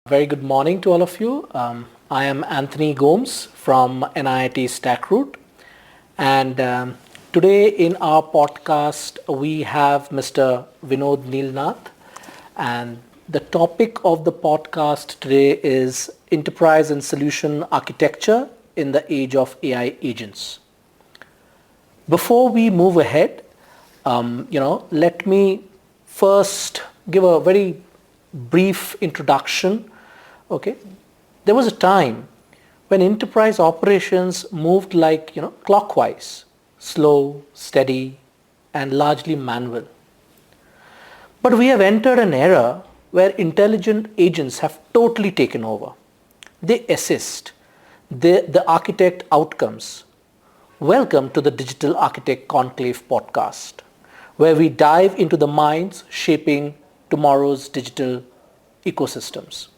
Very good morning to all of you. I am Anthony Gomes from NIIT StackRoute, and today in our podcast we have Mr. Vinod Nilnath, and the topic of the podcast today is Enterprise and Solution Architecture in the Age of AI Agents. Before we move ahead, let me first give a very brief introduction. Okay, there was a time when enterprise operations moved like clockwise, slow, steady, and largely manual. But we have entered an era where intelligent agents have totally taken over. They assist, the architect outcomes. Welcome to the Digital Architect Conclave Podcast, where we dive into the minds shaping tomorrow's digital ecosystems.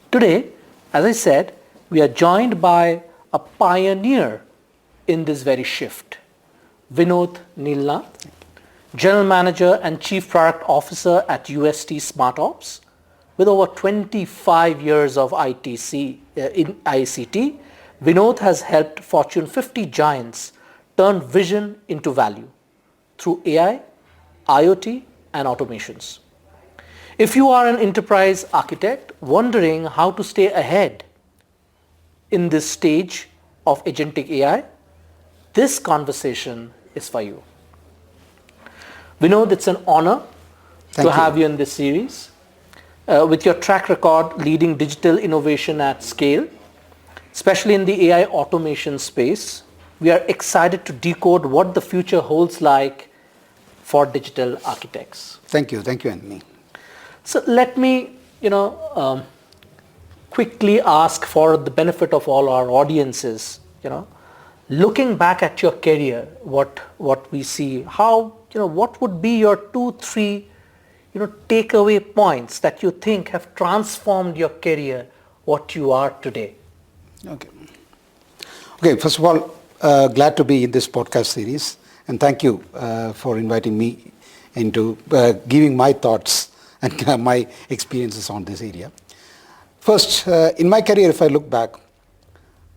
Today, as I said, we are joined by a pioneer in this very shift, Vinod Nilnath, General Manager and Chief Product Officer at UST SmartOps. With over 25 years of ITC in ICT, Vinod has helped Fortune 50 giants turn vision into value through AI, IoT, and automations. If you are an enterprise architect wondering how to stay ahead in this stage of agentic AI, this conversation is for you. Vinod, it's an honor to have you in this series. With your track record leading digital innovation at scale, especially in the AI automation space, we are excited to decode what the future holds like for digital architects. Thank you, Anthony. So let me, quickly ask for the benefit of all our audiences, looking back at your career, what we see, what would be your 2-3, takeaway points that you think have transformed your career, what you are today? Okay. First of all, glad to be in this podcast series, and thank you for inviting me into giving my thoughts and my experiences on this area. First, in my career, if I look back,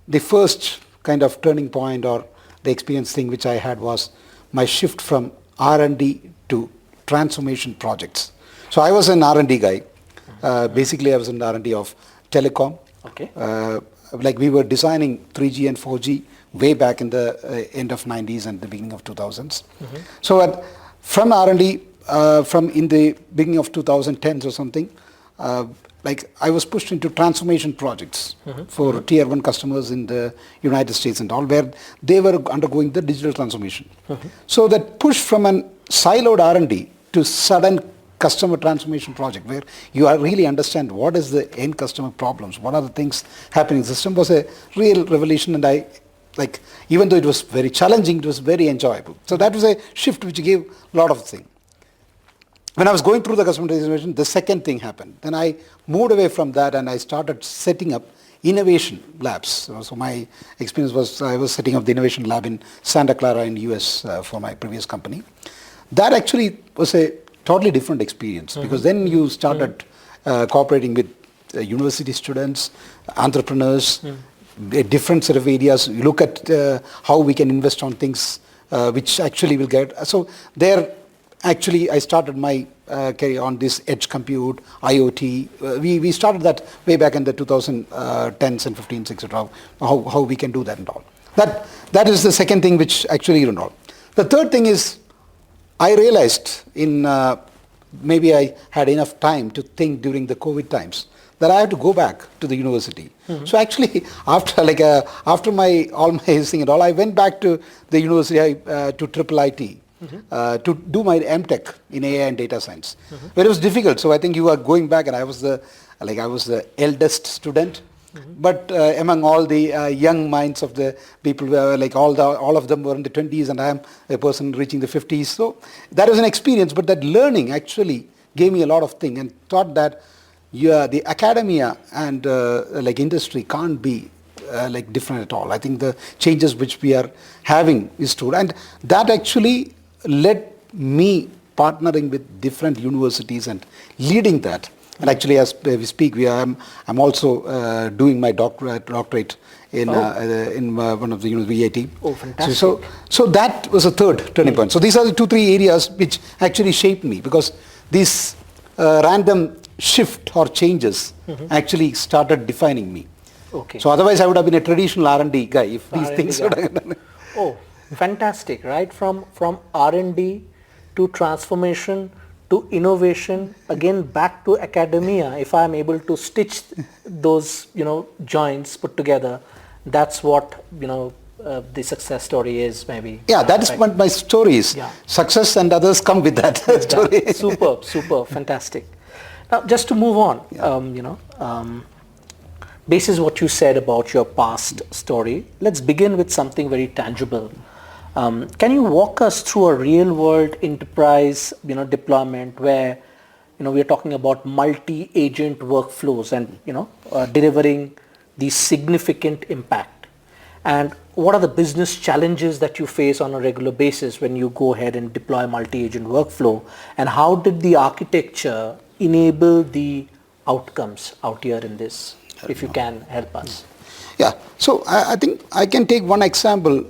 the first kind of turning point or the experience thing which I had was my shift from R&D to transformation projects. So I was an R&D guy. Basically, I was in R&D of telecom. Okay. Like we were designing 3G and 4G way back in the end of 90s and the beginning of 2000s. Mm-hmm. So from R&D, from in the beginning of 2010s or something, I was pushed into transformation projects for tier 1 customers in the United States and all, where they were undergoing the digital transformation. So that push from a siloed R&D to sudden customer transformation project, where you really understand what is the end customer problems, what are the things happening in the system, was a real revelation. And even though it was very challenging, it was very enjoyable. So that was a shift which gave a lot of things. When I was going through the customer transformation, the second thing happened. Then I moved away from that and I started setting up innovation labs. So my experience was I was setting up the innovation lab in Santa Clara in US for my previous company. That actually was a totally different experience because then you started cooperating with university students, entrepreneurs, a different set of areas. You look at how we can invest on things which actually will get. So there, actually, I started my career on this edge compute, IoT. We started that way back in the 2010s and 15s, etc. How we can do that and all. That is the second thing which actually and all. The third thing is I realized maybe I had enough time to think during the COVID times that I had to go back to the university. So actually, after my thing and all, I went back to the university to IIIT. To do my M.Tech in AI and data science. But it was difficult. So I think you are going back, and I was the eldest student. But among all the young minds of the people, all of them were in the 20s, and I am a person reaching the 50s. So that was an experience. But that learning actually gave me a lot of things, and taught that the academia and industry can't be different at all. I think the changes which we are having is true, and that actually led me partnering with different universities and leading that And actually, as we speak, I'm also doing my doctorate in one of the VIT. Oh, fantastic. So that was a third turning point. So these are the 2-3 areas which actually shaped me, because these random shift or changes actually started defining me. Okay. So otherwise I would have been a traditional R&D guy if these R&D things guy. would have done. Oh, fantastic, right? From R&D to transformation to innovation, again back to academia. If I'm able to stitch those, joints put together, that's what, the success story is, maybe. Yeah, that is what my story is. Yeah. Success and others come with that story. Yeah. Superb, fantastic. Now, just to move on, basis what you said about your past story, let's begin with something very tangible. Can you walk us through a real-world enterprise, deployment where, we are talking about multi-agent workflows and, delivering the significant impact? And what are the business challenges that you face on a regular basis when you go ahead and deploy multi-agent workflow? And how did the architecture enable the outcomes out here in this, if you can help us? Yeah, so I think I can take one example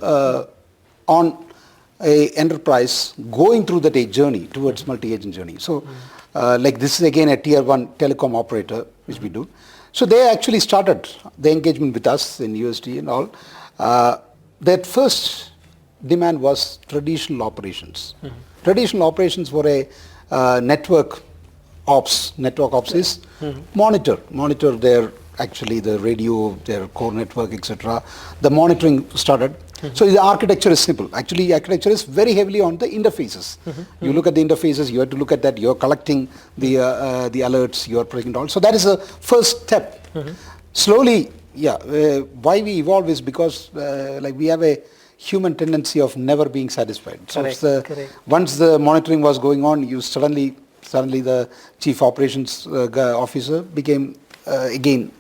on a enterprise going through that journey towards multi-agent journey. So like this is again a tier 1 telecom operator, which we do. So they actually started the engagement with us in UST and all. That first demand was traditional operations. Traditional operations were a network ops. Network ops is monitor their actually the radio, their core network, etc. The monitoring started. So the architecture is simple. Actually, architecture is very heavily on the interfaces. You look at the interfaces, you have to look at that. You're collecting the alerts, you're predicting all. So that is the first step. Slowly, why we evolve is because like we have a human tendency of never being satisfied. So Correct. Once the monitoring was going on, you suddenly the chief operations officer became again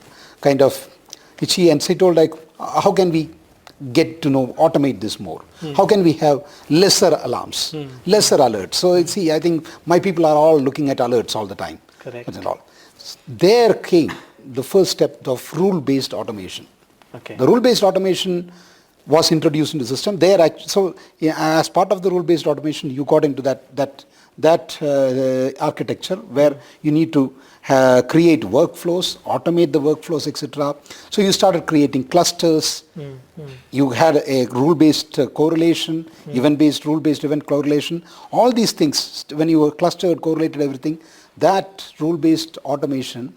kind of itchy, and she told like, how can we get to automate this more? How can we have lesser alarms, lesser alerts? So I think my people are all looking at alerts all the time. Correct. And all. There came the first step of rule-based automation. Okay. The rule-based automation was introduced in the system. As part of the rule-based automation, you got into that architecture where you need to create workflows, automate the workflows, etc. So you started creating clusters. You had a rule-based correlation, event-based, rule-based event correlation. All these things, when you were clustered, correlated everything, that rule-based automation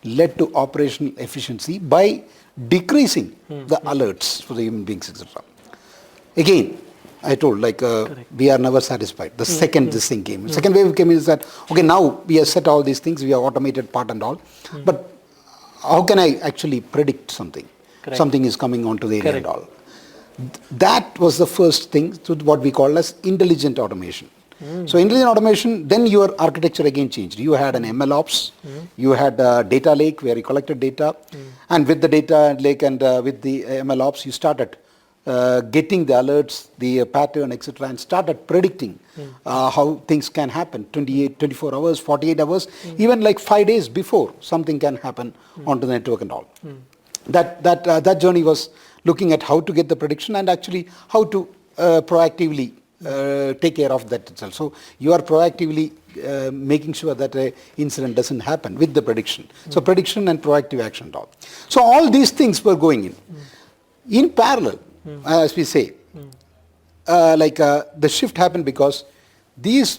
led to operational efficiency by decreasing the alerts for the human beings, etc. Again, I told we are never satisfied. The second this thing came. Second wave came is that, okay, now we have set all these things, we have automated part and all, but how can I actually predict something? Correct. Something is coming onto the area and all. That was the first thing to what we call as intelligent automation. So intelligent automation, then your architecture again changed. You had an ML Ops, you had a data lake where you collected data, and with the data lake and with the ML Ops, you started getting the alerts, the pattern, etc., and started predicting how things can happen 28, 24 hours, 48 hours, even like 5 days before something can happen onto the network and all. That journey was looking at how to get the prediction and actually how to proactively take care of that itself. So you are proactively making sure that an incident doesn't happen with the prediction. So prediction and proactive action and all. So all these things were going in. In parallel, as we say, the shift happened because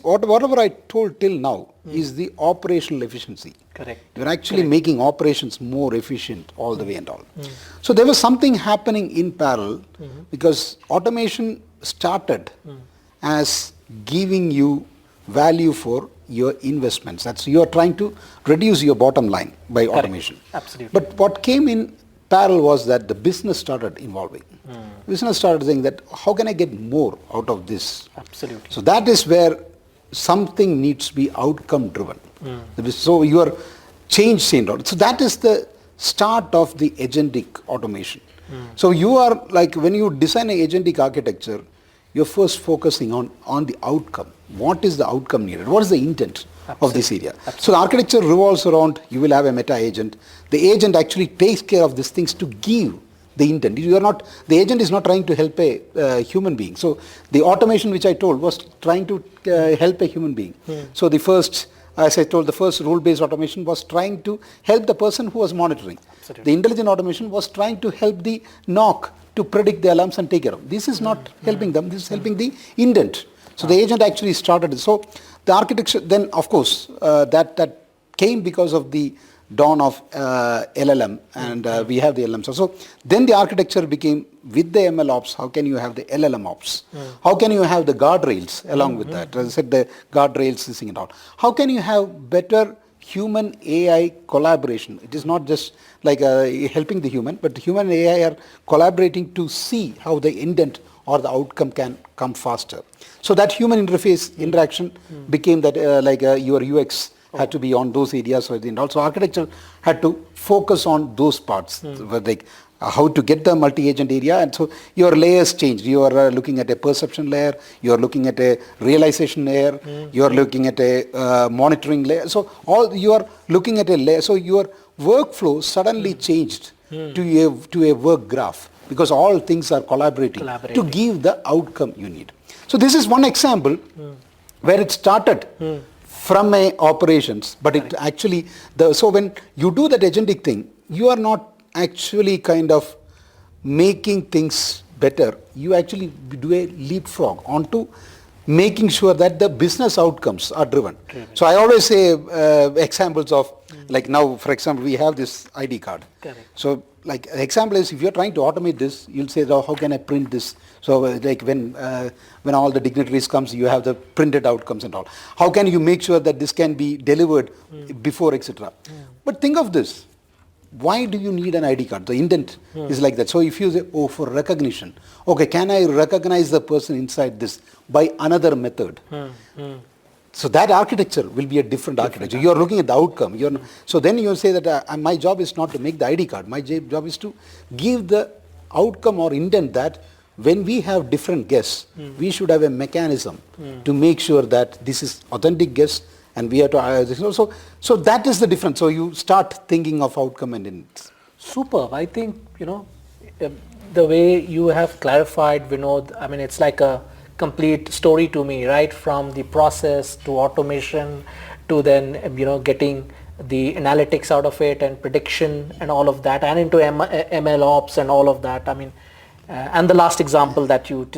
whatever I told till now is the operational efficiency. Correct. You're actually making operations more efficient all the way and all. So there was something happening in parallel because automation started as giving you value for your investments. That's you are trying to reduce your bottom line by automation. Absolutely. But what came in parallel was that the business started evolving. Business started saying that how can I get more out of this? Absolutely. So that is where something needs to be outcome driven. So your change scene. So that is the start of the agentic automation. So you are like when you design an agentic architecture, you're first focusing on the outcome. What is the outcome needed? What is the intent? of this area. So the architecture revolves around, you will have a meta agent. The agent actually takes care of these things to give the intent. The agent is not trying to help a human being. So the automation which I told was trying to help a human being. So as I told, the first rule-based automation was trying to help the person who was monitoring. Absolutely. The intelligent automation was trying to help the NOC to predict the alarms and take care of. This is not helping them, this is helping the intent. So the agent actually started. So the architecture, then of course, that came because of the dawn of LLM, and we have the LLM. So then the architecture became, with the ML ops, how can you have the LLM ops? How can you have the guardrails along with that? As I said, the guardrails, this thing and all. How can you have better human AI collaboration? It is not just like helping the human, but the human and AI are collaborating to see how the intent or the outcome can come faster. So that human interface interaction became that your UX had to be on those areas. And also architecture had to focus on those parts, like how to get the multi-agent area. And so your layers changed. You are looking at a perception layer, you are looking at a realization layer, you are looking at a monitoring layer. So you are looking at a layer. So your workflow suddenly changed to a work graph, because all things are collaborating to give the outcome you need. So this is one example where it started from a operations, but it actually, so when you do that agentic thing, you are not actually kind of making things better. You actually do a leapfrog onto making sure that the business outcomes are driven. So I always say examples of, like now, for example, we have this ID card. So like example is, if you're trying to automate this, you'll say, oh, how can I print this? So like when all the dignitaries comes, you have the printed outcomes and all. How can you make sure that this can be delivered before, etc.? But think of this. Why do you need an ID card? The intent is like that. So if you say, oh, for recognition, okay, can I recognize the person inside this by another method? So that architecture will be a different architecture. You are looking at the outcome. So then you say that my job is not to make the ID card. My job is to give the outcome or intent that when we have different guests, we should have a mechanism to make sure that this is authentic guests, and we have to so that is the difference. So you start thinking of outcome and intent. Superb. I think, the way you have clarified, Vinod, I mean, it's like a complete story to me, right? From the process to automation to then, getting the analytics out of it and prediction and all of that, and into ML ops and all of that. I mean, and the last example that you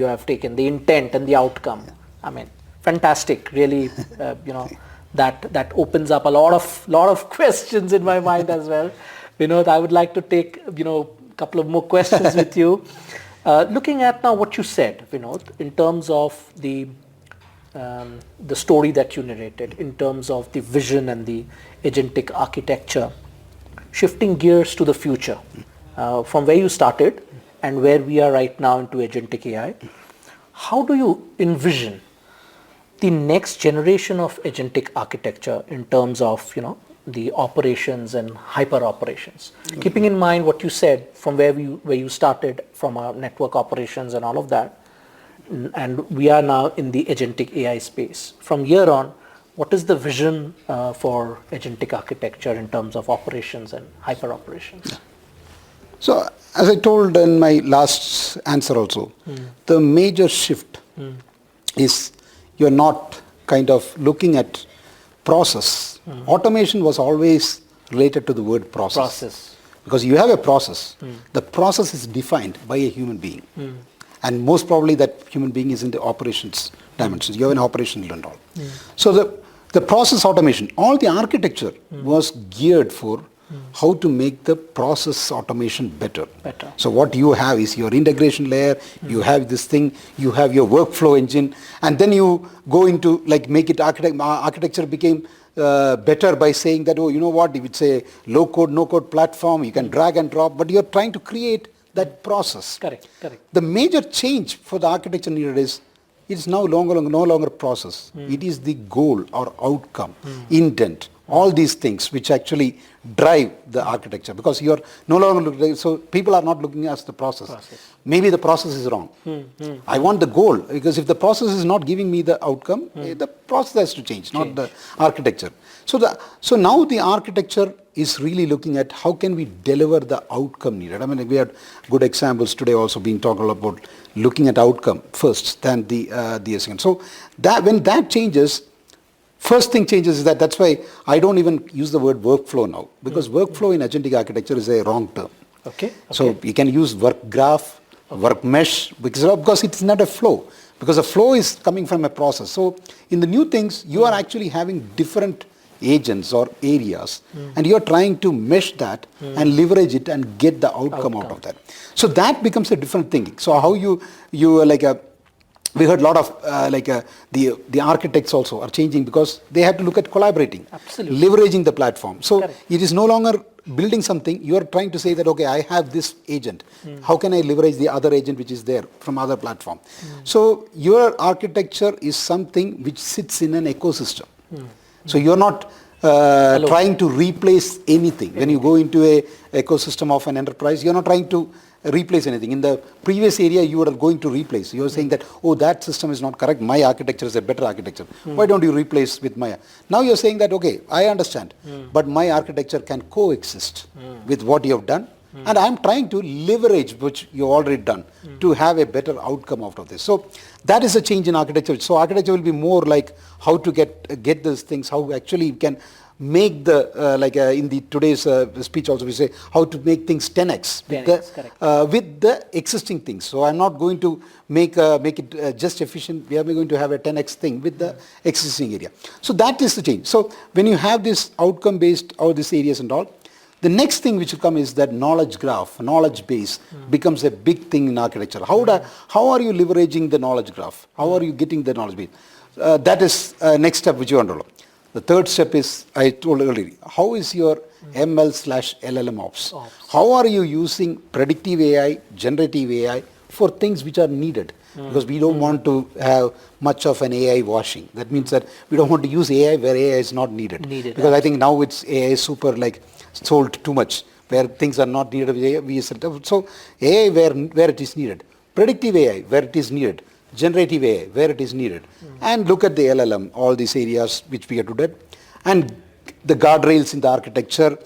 have taken, the intent and the outcome. I mean, fantastic, really. That opens up a lot of questions in my mind as well. I would like to take a couple of more questions with you. Looking at now what you said, Vinod, in terms of the story that you narrated, in terms of the vision and the agentic architecture, shifting gears to the future, from where you started and where we are right now into agentic AI, how do you envision the next generation of agentic architecture in terms of, the operations and hyper operations? Keeping in mind what you said from where you started from our network operations and all of that, and we are now in the agentic AI space. From here on, what is the vision for agentic architecture in terms of operations and hyper operations? So as I told in my last answer also, the major shift is you're not kind of looking at process. Automation was always related to the word process. Because you have a process. The process is defined by a human being. And most probably that human being is in the operations dimensions. You have an operational and all. So the process automation, all the architecture was geared for how to make the process automation better. So what you have is your integration layer, you have this thing, you have your workflow engine, and then you go into like make it architecture became better by saying that, oh, you know what, if it's a low code, no code platform, you can drag and drop, but you're trying to create that process. Correct. The major change for the architecture needed is it's now no longer process. It is the goal or outcome, intent, All these things which actually drive the architecture, because you're no longer looking, so people are not looking at the process. Maybe the process is wrong. I want the goal, because if the process is not giving me the outcome, the process has to change, not the architecture. So now the architecture is really looking at how can we deliver the outcome needed. I mean, we had good examples today also being talked about looking at outcome first than the second. So that when that changes, first thing changes is that's why I don't even use the word workflow now, because workflow in agentic architecture is a wrong term. Okay. So you can use work graph, work mesh, because it's not a flow, because a flow is coming from a process. So in the new things, you are actually having different agents or areas, and you're trying to mesh that and leverage it and get the outcome out of that. So that becomes a different thinking. So how you we heard a lot of the architects also are changing, because they have to look at collaborating, leveraging the platform. So it is no longer building something. You are trying to say that, okay, I have this agent. How can I leverage the other agent which is there from other platform? So your architecture is something which sits in an ecosystem. So you're not trying to replace anything. When you go into a ecosystem of an enterprise, you're not trying to replace anything. In the previous area, you were going to replace. You're saying that, oh, that system is not correct. My architecture is a better architecture. Why don't you replace with my? Now you're saying that, okay, I understand, but my architecture can coexist with what you have done. And I'm trying to leverage which you've already done to have a better outcome out of this. So that is a change in architecture. So architecture will be more like how to get these things, how actually you can make the, in the today's speech also we say, how to make things 10x with the existing things. So I'm not going to make it just efficient. We are going to have a 10x thing with the existing area. So that is the change. So when you have this outcome based, all these areas and all, the next thing which will come is that knowledge graph, knowledge base becomes a big thing in architecture. How are you leveraging the knowledge graph? How are you getting the knowledge base? That is next step which you want to do. The third step is, I told earlier, how is your ML/LLM Ops? How are you using predictive AI, generative AI for things which are needed? Because we don't want to have much of an AI washing. That means that we don't want to use AI where AI is not needed. Because I think now it's AI is super sold too much, where things are not needed. So AI where it is needed, predictive AI where it is needed, generative AI where it is needed, and look at the LLM, all these areas which we have to do, and the guardrails in the architecture,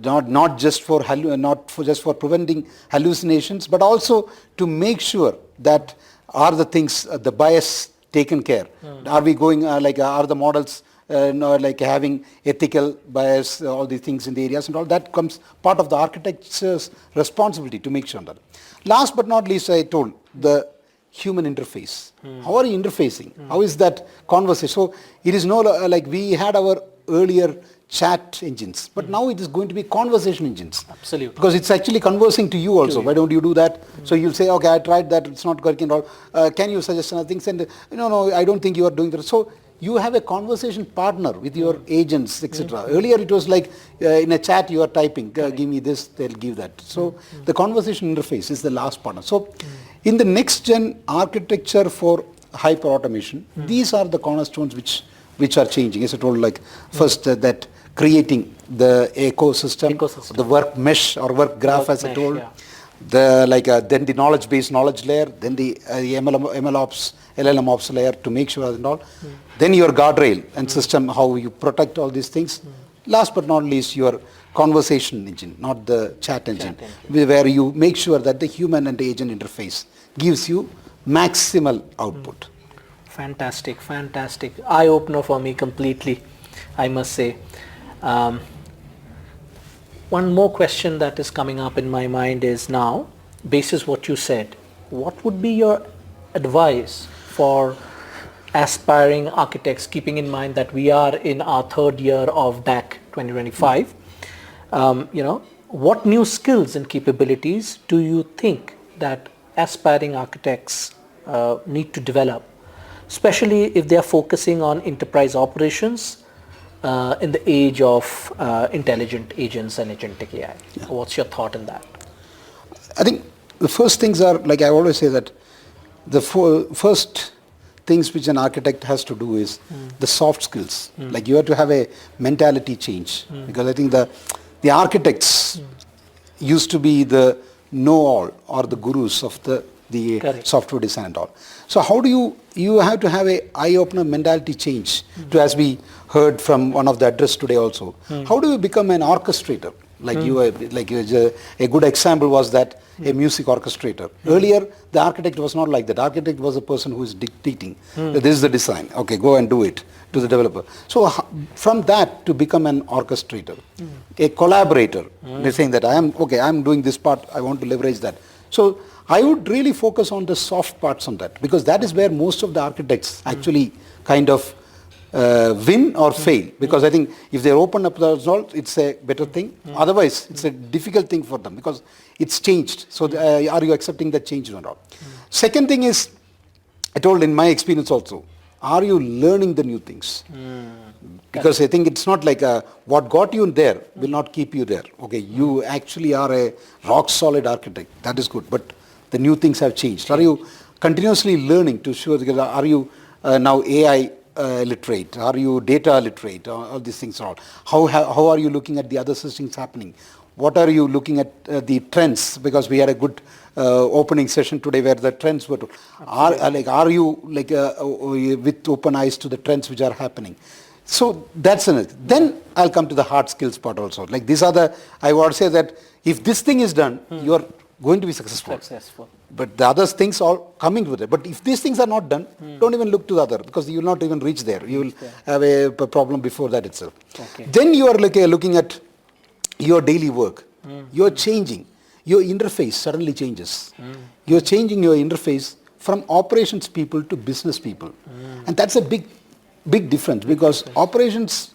not just for preventing hallucinations, but also to make sure that are the things, the bias taken care. Are we going are the models having ethical bias, all these things in the areas and all that comes part of the architecture's responsibility to make sure that. Last but not least, I told the human interface. How are you interfacing? How is that conversation? So it is no we had our earlier chat engines, but now it is going to be conversation engines. Absolutely. Because it's actually conversing to you also. Why don't you do that? So you'll say, okay, I tried that, it's not working at all. Can you suggest another thing? And no, I don't think you are doing that. So you have a conversation partner with your agents, etc. Earlier it was like in a chat you are typing, give me this, they'll give that. So the conversation interface is the last partner. So in the next gen architecture for hyper automation, these are the cornerstones which are changing. As I told, first that creating the ecosystem, the work mesh or work graph, as I told, then the knowledge base, knowledge layer, then the ML Ops, LLM Ops layer to make sure and all. Then your guardrail and system, how you protect all these things. Last but not least, your conversation engine, not the chat engine, where you make sure that the human and the agent interface gives you maximal output. Fantastic. Eye-opener for me completely, I must say. One more question that is coming up in my mind is now, basis what you said, what would be your advice for aspiring architects, keeping in mind that we are in our third year of DAC 2025? What new skills and capabilities do you think that aspiring architects need to develop, especially if they are focusing on enterprise operations in the age of intelligent agents and agentic AI? What's your thought in that? I think the first things are, I always say that the first things which an architect has to do is the soft skills. Like you have to have a mentality change, because I think the architects used to be the know-all or the gurus of the Correct. software design and all. So how do you have to have a eye-opener mentality change to, as we heard from one of the address today also, how do you become an orchestrator? Like a good example was that a music orchestrator. Earlier, the architect was not like that. Architect was a person who is dictating. This is the design. Okay, go and do it to the developer. So from that to become an orchestrator, a collaborator. They're saying that I'm doing this part. I want to leverage that. So I would really focus on the soft parts on that, because that is where most of the architects actually kind of win or fail, because I think if they open up the result, it's a better thing. Otherwise, it's a difficult thing for them because it's changed. So are you accepting that change or not? Second thing is, I told in my experience also, are you learning the new things? Because I think it's not like what got you there will not keep you there. Okay, you actually are a rock solid architect. That is good. But the new things have changed. Are you continuously learning to show, are you now AI literate? Are you data literate? All these things are all. How are you looking at the other systems happening? What are you looking at the trends? Because we had a good opening session today where the trends were. Are you with open eyes to the trends which are happening? So that's it. Then I'll come to the hard skills part also. Like these are I would say that if this thing is done, you are going to be successful. But the other things all coming with it. But if these things are not done, don't even look to the other, because you will not even reach there. You will have a problem before that itself. Okay. Then you are looking at your daily work. You are changing. Your interface suddenly changes. You are changing your interface from operations people to business people. And that's a big difference, because operations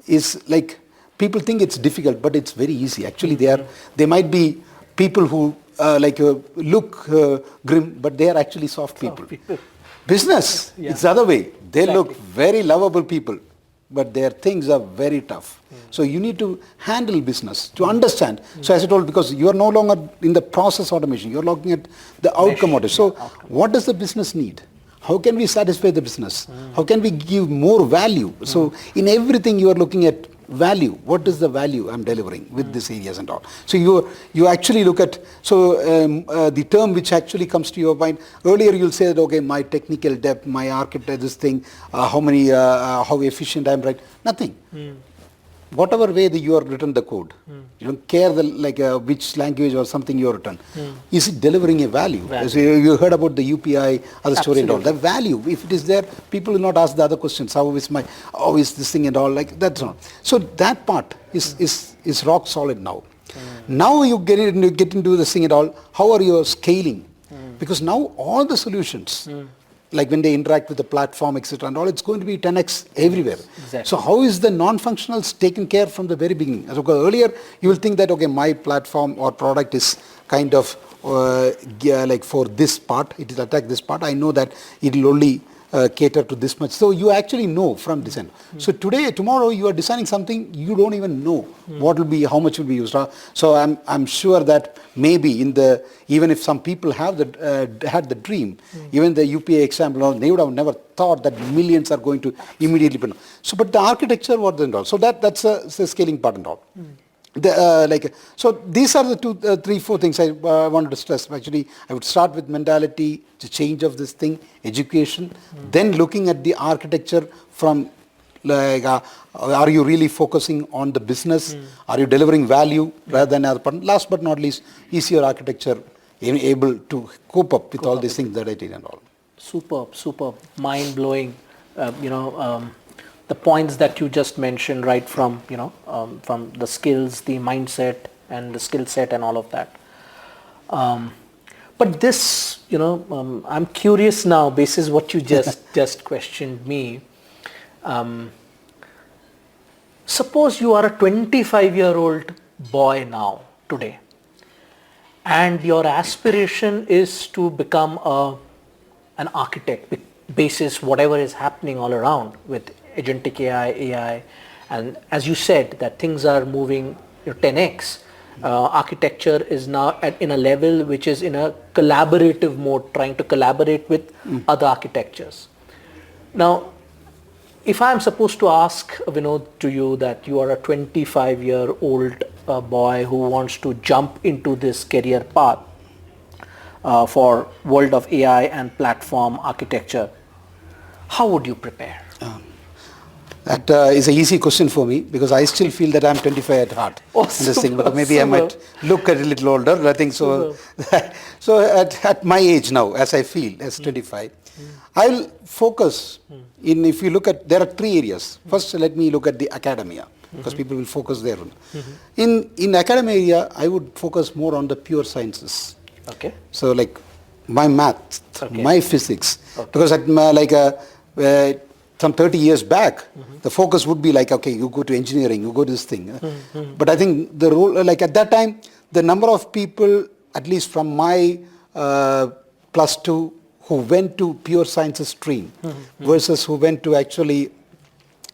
is like, people think it's difficult, but it's very easy. Actually, they might be people who look grim, but they are actually soft people. Business, it's the other way. They look very lovable people, but their things are very tough. So you need to handle business, to understand. So as I told, because you are no longer in the process automation, you're looking at the outcome automation. So what does the business need? How can we satisfy the business? How can we give more value? So in everything you are looking at value. What is the value I'm delivering with these areas and all? So you actually look at, the term which actually comes to your mind, earlier you'll say that, okay, my technical depth, my architect, this thing, how efficient I'm, right? Nothing. Whatever way that you have written the code, you don't care which language or something you have written. Is it delivering a value? So you heard about the UPI, other story and all. The value, if it is there, people will not ask the other questions. How is this thing and all, like that's not. So that part is rock solid now. Now you get into this thing and all. How are you scaling? Because now all the solutions, like when they interact with the platform, etc. and all, it's going to be 10x everywhere. Exactly. So how is the non-functionals taken care from the very beginning? Because earlier you will think that, okay, my platform or product is kind of for this part, it will attack this part. I know that it will only cater to this much. So you actually know from design. So tomorrow you are designing something, you don't even know what will be, how much will be used. So I'm sure that maybe even if some people had the dream, even the UPA example, they would have never thought that millions are going to immediately be. So, but the architecture, what then all? So that's a scaling part and all. So these are the 3, 4 things I wanted to stress. Actually, I would start with mentality, the change of this thing, education, then looking at the architecture from are you really focusing on the business? Are you delivering value rather than other part? Last but not least, is your architecture able to cope up with all these things that I did and all? Superb, mind-blowing, the points that you just mentioned, right from from the skills, the mindset, and the skill set, and all of that. But this, I'm curious now, basis what you just questioned me. Suppose you are a 25-year-old boy now today, and your aspiration is to become an architect, basis whatever is happening all around with Agentic AI, and as you said, that things are moving 10x, architecture is now in a level which is in a collaborative mode, trying to collaborate with other architectures. Now, if I'm supposed to ask, Vinod, to you that you are a 25-year-old boy who wants to jump into this career path for world of AI and platform architecture, how would you prepare? That is an easy question for me because I still feel that I'm 25 at heart in this thing, but maybe I might look a little older. I think so. So at my age now, as I feel, as 25, I'll focus in, if you look at, there are three areas. First, let me look at the academia because people will focus there. In academia area, I would focus more on the pure sciences. Okay. So like my math, my physics, because at some 30 years back, the focus would be like, okay, you go to engineering, you go to this thing. But I think the role, like at that time, the number of people, at least from my +2, who went to pure sciences stream versus who went to actually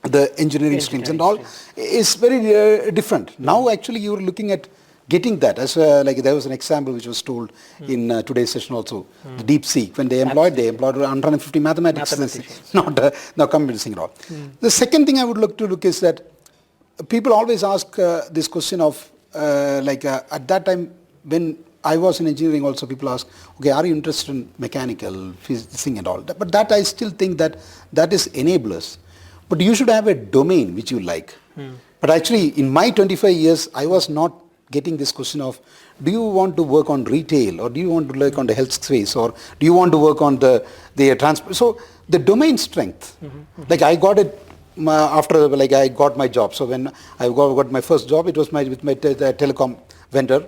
the engineering streams and all, is very different. Now actually you're looking at getting that, as like there was an example which was told in today's session also, the DeepSeek, when they employed 150 mathematicians, not computing at all. The second thing I would look is that people always ask this question of at that time when I was in engineering also, people ask, okay, are you interested in mechanical, physics and all? But that I still think that is enablers. But you should have a domain which you like. But actually in my 25 years, I was not getting this question of, do you want to work on retail or do you want to work on the health space or do you want to work on the transport? So the domain strength, like I got it after like I got my job. So when I got my first job, it was with my telecom vendor.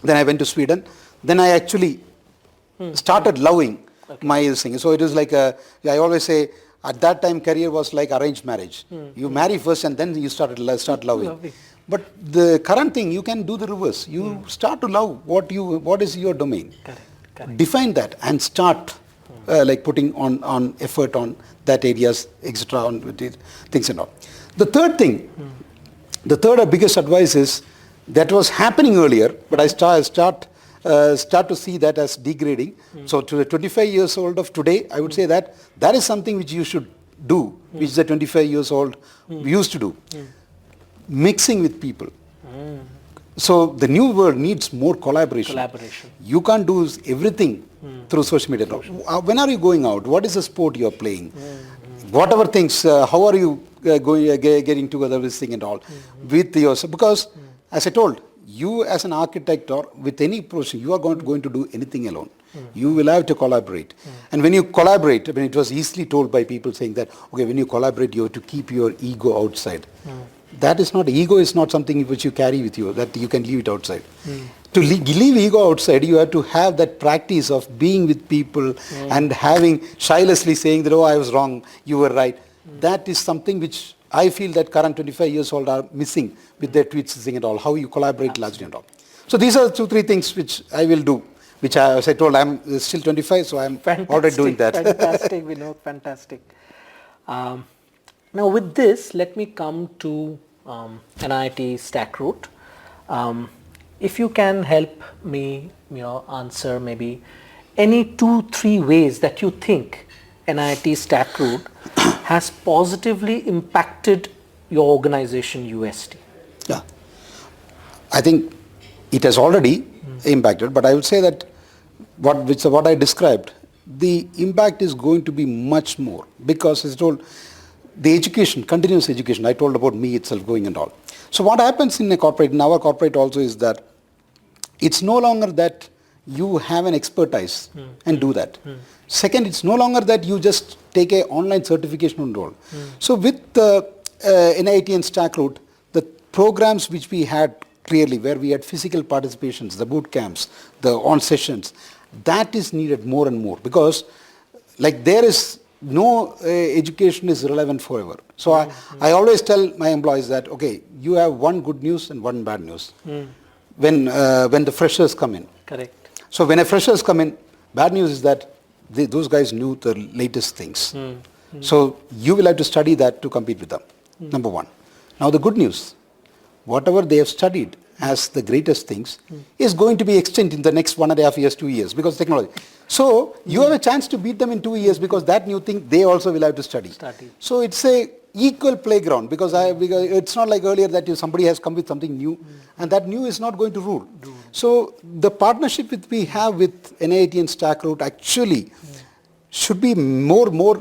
Then I went to Sweden. Then I actually started loving my thing. So it is like, I always say, at that time career was like arranged marriage. You marry first and then you start loving. But the current thing, you can do the reverse. You start to love what is your domain. Correct. Define that and start like putting on effort on that areas, etc. on things and all. The third thing, the third biggest advice is that was happening earlier, but I start to see that as degrading. So to the 25 years old of today, I would say that is something which you should do, which the 25 years old used to do. Mixing with people. So the new world needs more collaboration. You can't do everything through social media. When are you going out? What is the sport you are playing? Whatever things, how are you getting together with this thing and all? With yourself, because as I told, you as an architect or with any person, you are going to do anything alone. You will have to collaborate. And when you collaborate, I mean, it was easily told by people saying that, okay, when you collaborate, you have to keep your ego outside. That is not, ego is not something which you carry with you, that you can leave it outside. To leave ego outside, you have to have that practice of being with people and having shylessly saying that, oh, I was wrong, you were right. That is something which I feel that current 25 years old are missing with their tweets and all, how you collaborate largely and all. So these are 2-3 things which I will do, which as I told, I'm still 25, so I'm already doing that. Fantastic, Vinod, fantastic. Now with this, let me come to NIIT StackRoute. If you can help me, answer maybe any 2-3 ways that you think NIIT StackRoute has positively impacted your organization UST. Yeah, I think it has already impacted, but I would say that what I described, the impact is going to be much more because as I told, the education, continuous education, I told about me itself going and all. So what happens in a corporate, in our corporate also is that it's no longer that you have an expertise and do that. Second, it's no longer that you just take an online certification and all. So with the NIIT and StackRoute, the programs which we had clearly where we had physical participations, the boot camps, the on sessions, that is needed more and more because like there is no education is relevant forever. So I always tell my employees that, okay, you have one good news and one bad news when the freshers come in. Correct. So when a freshers come in, bad news is that those guys knew the latest things. So you will have to study that to compete with them, number one. Now the good news, whatever they have studied as the greatest things is going to be extinct in the next 1.5 years, 2 years because technology. So you have a chance to beat them in 2 years because that new thing they also will have to study. So it's a equal playground because it's not like earlier that somebody has come with something new and that new is not going to rule. So the partnership that we have with NIIT and StackRoute actually should be more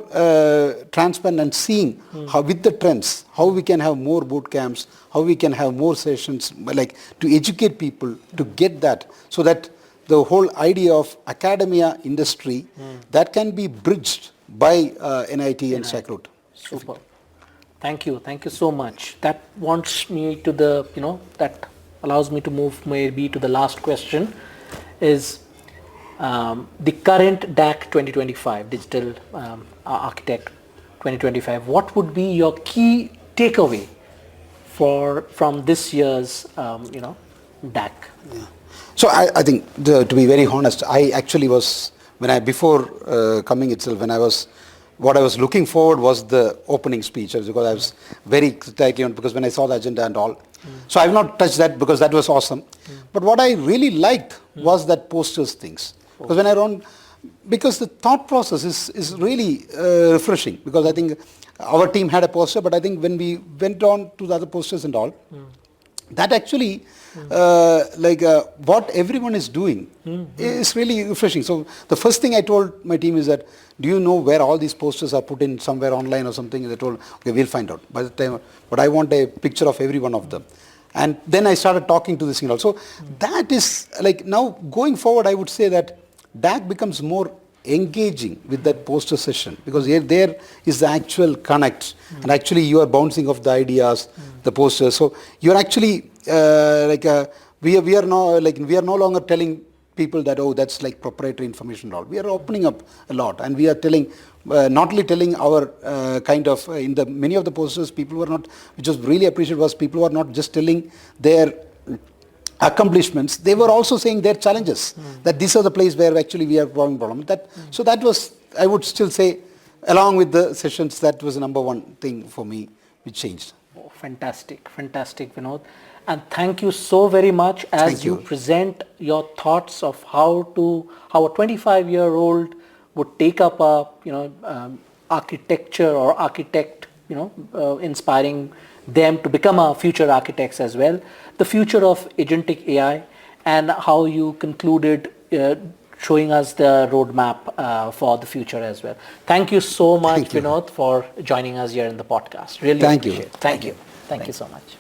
transparent and seeing how with the trends, how we can have more boot camps, how we can have more sessions, like to educate people to get that so that the whole idea of academia industry that can be bridged by NIIT and StackRoute. Super. Thank you so much. That wants me to that allows me to move maybe to the last question is the current DAC 2025, Digital Architect 2025, what would be your key takeaway from this year's DAC? Yeah. So I think to be very honest, I actually was before coming itself what I was looking forward was the opening speech because I was very tightly on because when I saw the agenda and all. So I have not touched that because that was awesome. But what I really liked was that posters things. Because because the thought process is really refreshing because I think our team had a poster, but I think when we went on to the other posters and all, that actually what everyone is doing is really refreshing. So the first thing I told my team is that, do you know where all these posters are put in somewhere online or something? They told, okay, we'll find out. By the time, but I want a picture of every one of them. And then I started talking to this thing also. That is now going forward, I would say that DAC becomes more engaging with that poster session because there is the actual connect and actually you are bouncing off the ideas, the posters. So you're actually we are no longer telling people that that's like proprietary information. All we are opening up a lot and we are telling not only telling our in the many of the posters people were not, which was really appreciated was people were not just telling their accomplishments, they were also saying their challenges, that these are the place where actually we are having problem. So that was, I would still say, along with the sessions, that was the number one thing for me which changed. Oh, fantastic, Vinod. And thank you so very much as you present your thoughts of how a 25-year-old would take up architecture or architect, inspiring them to become future architects as well, the future of agentic AI, and how you concluded showing us the roadmap for the future as well. Thank you so much, Vinod, for joining us here in the podcast. Really appreciate it. Thank you so much.